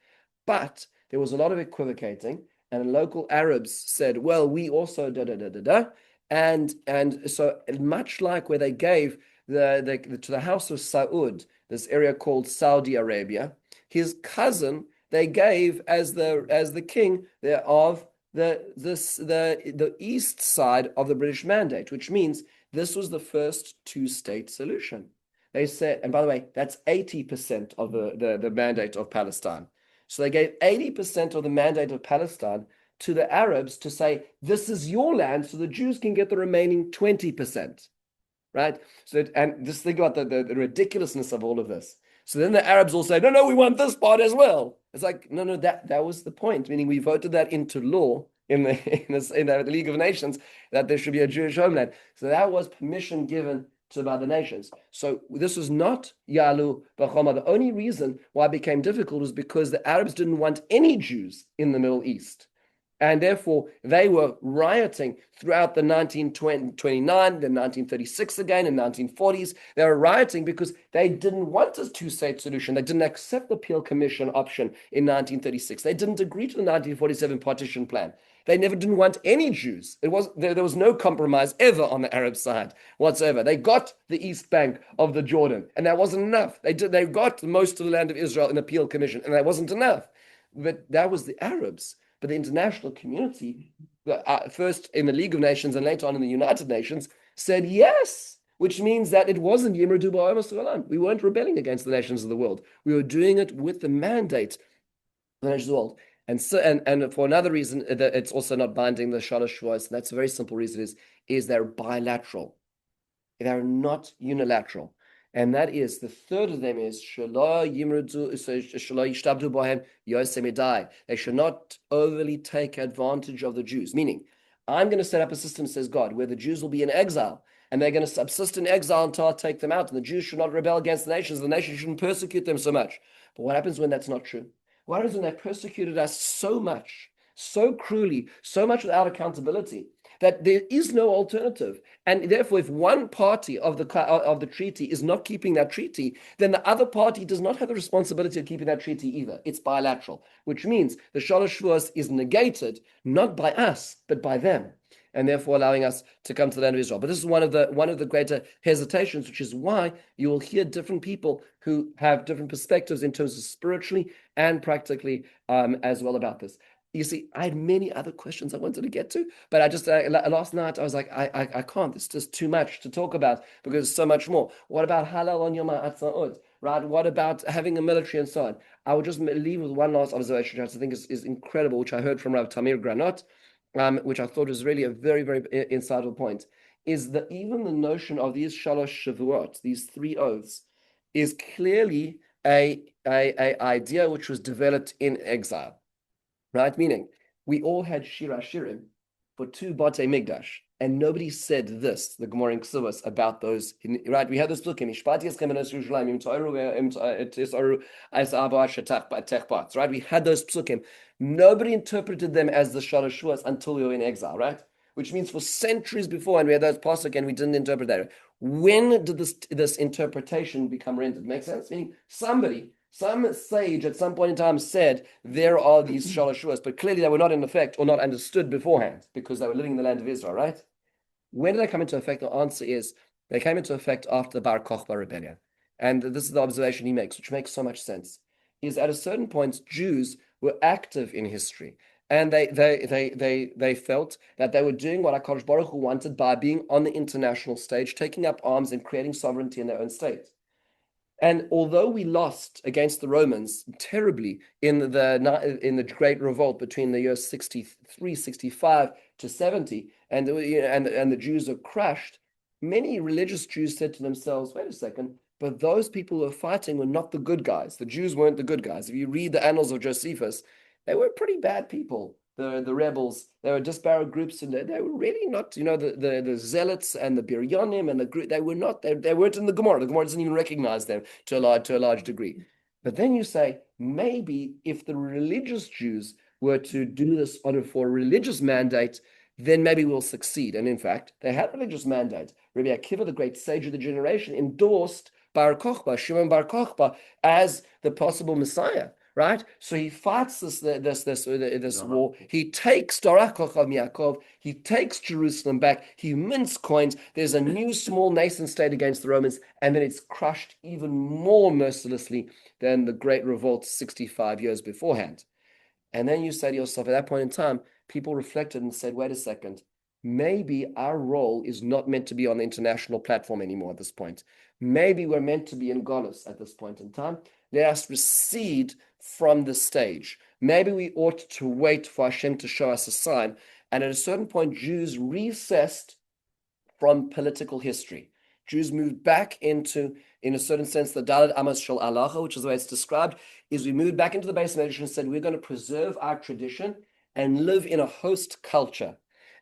But there was a lot of equivocating, and local Arabs said, well, we also da-da-da-da-da. And so much like where they gave to the house of Saud, this area called Saudi Arabia, his cousin, they gave as the king of the east side of the British mandate, which means this was the first two-state solution. They said, and by the way, that's 80% of the mandate of Palestine. So they gave 80% of the mandate of Palestine to the Arabs to say, this is your land, so the Jews can get the remaining 20%, right? So, and just think about the ridiculousness of all of this. So then the Arabs all say, no, we want this part as well. It's like, no, that was the point, meaning we voted that into law in the League of Nations that there should be a Jewish homeland. So that was permission given to by the nations. So this was not Yalu Bachoma. The only reason why it became difficult was because the Arabs didn't want any Jews in the Middle East. And therefore, they were rioting throughout the 1929, then 1936 again, in 1940s. They were rioting because they didn't want a two-state solution. They didn't accept the Peel Commission option in 1936. They didn't agree to the 1947 partition plan. They never didn't want any Jews. There was no compromise ever on the Arab side whatsoever. They got the east bank of the Jordan, and that wasn't enough. They got most of the land of Israel in the Peel Commission, and that wasn't enough. But that was the Arabs. But the international community, first in the League of Nations and later on in the United Nations, said yes, which means that it wasn't Yimradu Ba'omas Olam. We weren't rebelling against the nations of the world. We were doing it with the mandate of the nations of the world. And so, and for another reason, that it's also not binding the Shalosh Shavuos, and that's a very simple reason, is they're bilateral. They're not unilateral. And that is, the third of them is, they should not overly take advantage of the Jews. Meaning, I'm going to set up a system, says God, where the Jews will be in exile, and they're going to subsist in exile until I take them out. And the Jews should not rebel against the nations. The nations shouldn't persecute them so much. But what happens when that's not true? What happens when they persecuted us so much, so cruelly, so much without accountability, that there is no alternative? And therefore, if one party of the treaty is not keeping that treaty, then the other party does not have the responsibility of keeping that treaty either. It's bilateral, which means the Shalosh Shavuos is negated not by us, but by them, and therefore allowing us to come to the land of Israel. But this is one of the greater hesitations, which is why you will hear different people who have different perspectives in terms of spiritually and practically as well about this. You see, I had many other questions I wanted to get to, but I just last night I was like, I can't. It's just too much to talk about because there's so much more. What about halal on Yom HaAtzmaut? Right? What about having a military and so on? I will just leave with one last observation, which I think is incredible, which I heard from Rav Tamir Granot, which I thought was really a very, very insightful point, is that even the notion of these Shalosh Shavuot, these three oaths, is clearly a idea which was developed in exile. Right? Meaning, we all had Shir Hashirim for two Batei Migdash, and nobody said this, the Gemara in Ksubas, about those. Right? We had this book, Mishpat Yischem Enos Yerushalayim, Im Toiru As Aba Techbats. Right? We had those psukim. Nobody interpreted them as the Shalosh Shavuos until we were in exile, right? Which means for centuries before, and we had those pasuk, and we didn't interpret that. When did this interpretation become rendered? Make sense? Meaning some sage at some point in time said there are these Shalosh Shavuos, but clearly they were not in effect or not understood beforehand because they were living in the land of Israel, right? When did they come into effect? The answer is they came into effect after the Bar Kokhba rebellion. And this is the observation he makes, which makes so much sense, is at a certain point, Jews were active in history. And they felt that they were doing what HaKadosh Baruch Hu wanted by being on the international stage, taking up arms and creating sovereignty in their own state. And although we lost against the Romans terribly in the Great Revolt between the years 63, 65 to 70, and the Jews are crushed, many religious Jews said to themselves, wait a second, but those people who were fighting were not the good guys. The Jews weren't the good guys. If you read the annals of Josephus, they were pretty bad people. The rebels, they were disparate groups, and they were really not, the zealots and the Biryonim and the group, they weren't in the Gemara. The Gemara doesn't even recognize them to a large degree. But then you say, maybe if the religious Jews were to do this for a religious mandate, then maybe we'll succeed. And in fact, they had a religious mandate. Rabbi Akiva, the great sage of the generation, endorsed Bar Kokhba, Shimon Bar Kokhba, as the possible Messiah. Right, so he fights this war. He takes Torah Kochav Yaakov. He takes Jerusalem back. He mints coins. There's a new small nascent state against the Romans, and then it's crushed even more mercilessly than the Great Revolt 65 years beforehand. And then you say to yourself, at that point in time, people reflected and said, "Wait a second. Maybe our role is not meant to be on the international platform anymore at this point. Maybe we're meant to be in Golos at this point in time. Let us recede from the stage. Maybe we ought to wait for Hashem to show us a sign." And at a certain point, Jews recessed from political history. Jews moved back into, in a certain sense, the Daled Amos Shel Alacha, which is the way it's described, is we moved back into the base of Medrash and said, we're going to preserve our tradition, and live in a host culture.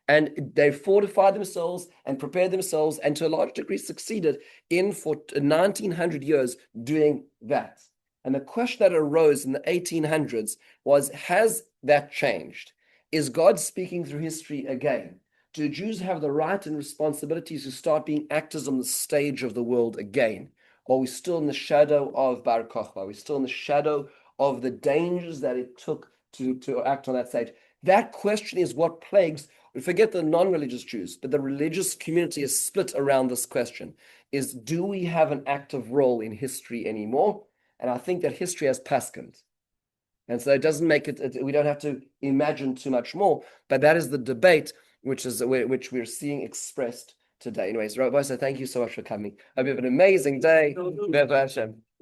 And they fortified themselves and prepared themselves, and to a large degree succeeded in for 1900 years doing that. And the question that arose in the 1800s was, has that changed? Is God speaking through history again? Do Jews have the right and responsibilities to start being actors on the stage of the world again? Or are we still in the shadow of Bar Kokhba? Are we still in the shadow of the dangers that it took to act on that stage? That question is what plagues, we forget the non-religious Jews, but the religious community is split around this question, is do we have an active role in history anymore? And I think that history has paskened. And so it doesn't make it, we don't have to imagine too much more, but that is the debate which we're seeing expressed today. Anyways, Rabbi, so thank you so much for coming. I hope you have an amazing day.